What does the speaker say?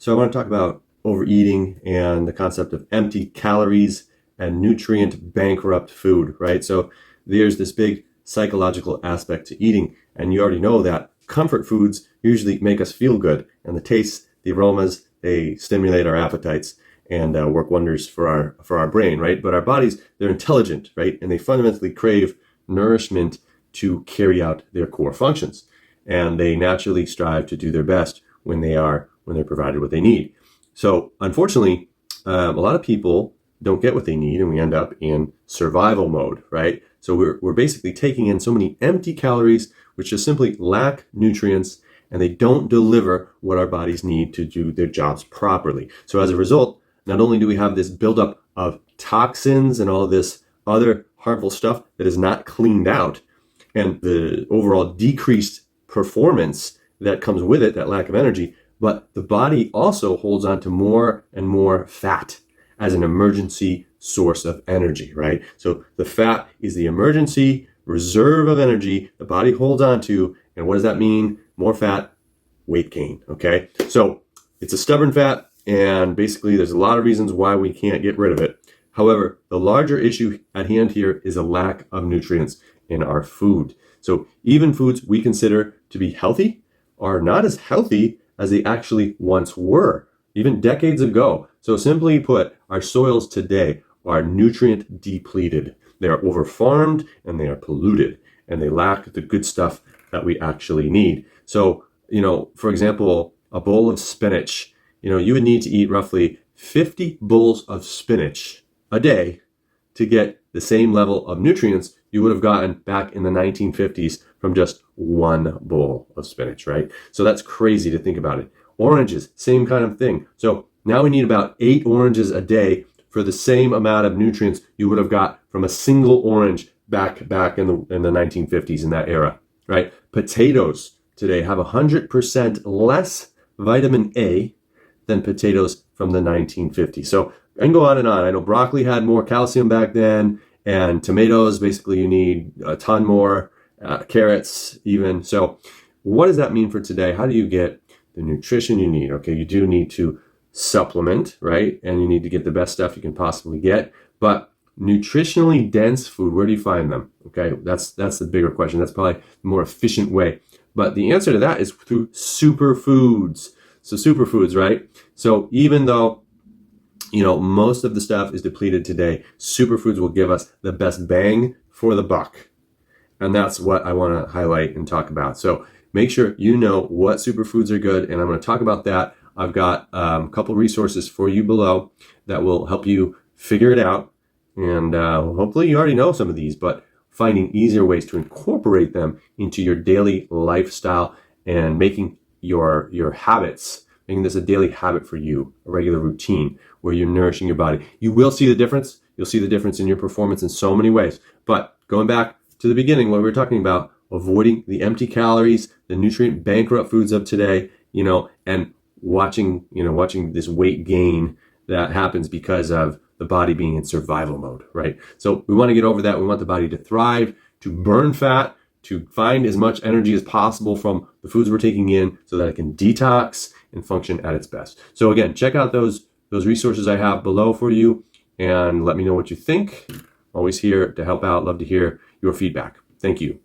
So I want to talk about overeating and the concept of empty calories and nutrient bankrupt food, right? So there's this big psychological aspect to eating, and you already know that comfort foods usually make us feel good, and the tastes, the aromas, they stimulate our appetites and work wonders for our brain, right? But our bodies, they're intelligent, right? And they fundamentally crave nourishment to carry out their core functions, and they naturally strive to do their best when they're provided what they need. So unfortunately, a lot of people don't get what they need, and we end up in survival mode, right? So we're basically taking in so many empty calories, which just simply lack nutrients, and they don't deliver what our bodies need to do their jobs properly. So as a result, not only do we have this buildup of toxins and all this other harmful stuff that is not cleaned out, and the overall decreased performance that comes with it, that lack of energy, but the body also holds on to more and more fat as an emergency source of energy, right? So the fat is the emergency reserve of energy the body holds on to. And what does that mean? More fat, weight gain, okay? So it's a stubborn fat, and basically there's a lot of reasons why we can't get rid of it. However, the larger issue at hand here is a lack of nutrients in our food. So even foods we consider to be healthy are not as healthy as they actually once were, even decades ago. So simply put, our soils today are nutrient depleted. They are overfarmed and they are polluted, and they lack the good stuff that we actually need. So, for example, a bowl of spinach, you would need to eat roughly 50 bowls of spinach a day to get the same level of nutrients you would have gotten back in the 1950s from just one bowl of spinach, right? So that's crazy to think about it. Oranges, same kind of thing. So now we need about 8 oranges a day for the same amount of nutrients you would have got from a single orange back in the 1950s, in that era, right? Potatoes today have 100% less vitamin A than potatoes from the 1950s. So I can go on and on. I know broccoli had more calcium back then, and tomatoes, basically you need a ton more, carrots even. So what does that mean for today? How do you get the nutrition you need? Okay, you do need to supplement, right? And you need to get the best stuff you can possibly get. But nutritionally dense food, where do you find them? Okay, that's the bigger question. That's probably the more efficient way. But the answer to that is through superfoods. So superfoods, right? So even though most of the stuff is depleted today, superfoods will give us the best bang for the buck. And that's what I want to highlight and talk about. So make sure you know what superfoods are good, and I'm going to talk about that. I've got a couple resources for you below that will help you figure it out. And hopefully you already know some of these, but finding easier ways to incorporate them into your daily lifestyle and making your habits, making this a daily habit for you, a regular routine where you're nourishing your body. You will see the difference. You'll see the difference in your performance in so many ways. But going back to the beginning, what we were talking about, avoiding the empty calories, the nutrient bankrupt foods of today, and watching this weight gain that happens because of the body being in survival mode, right? So we want to get over that. We want the body to thrive, to burn fat, to find as much energy as possible from the foods we're taking in so that it can detox and function at its best. So again, check out those resources I have below for you, and let me know what you think. Always here to help out. Love to hear your feedback. Thank you.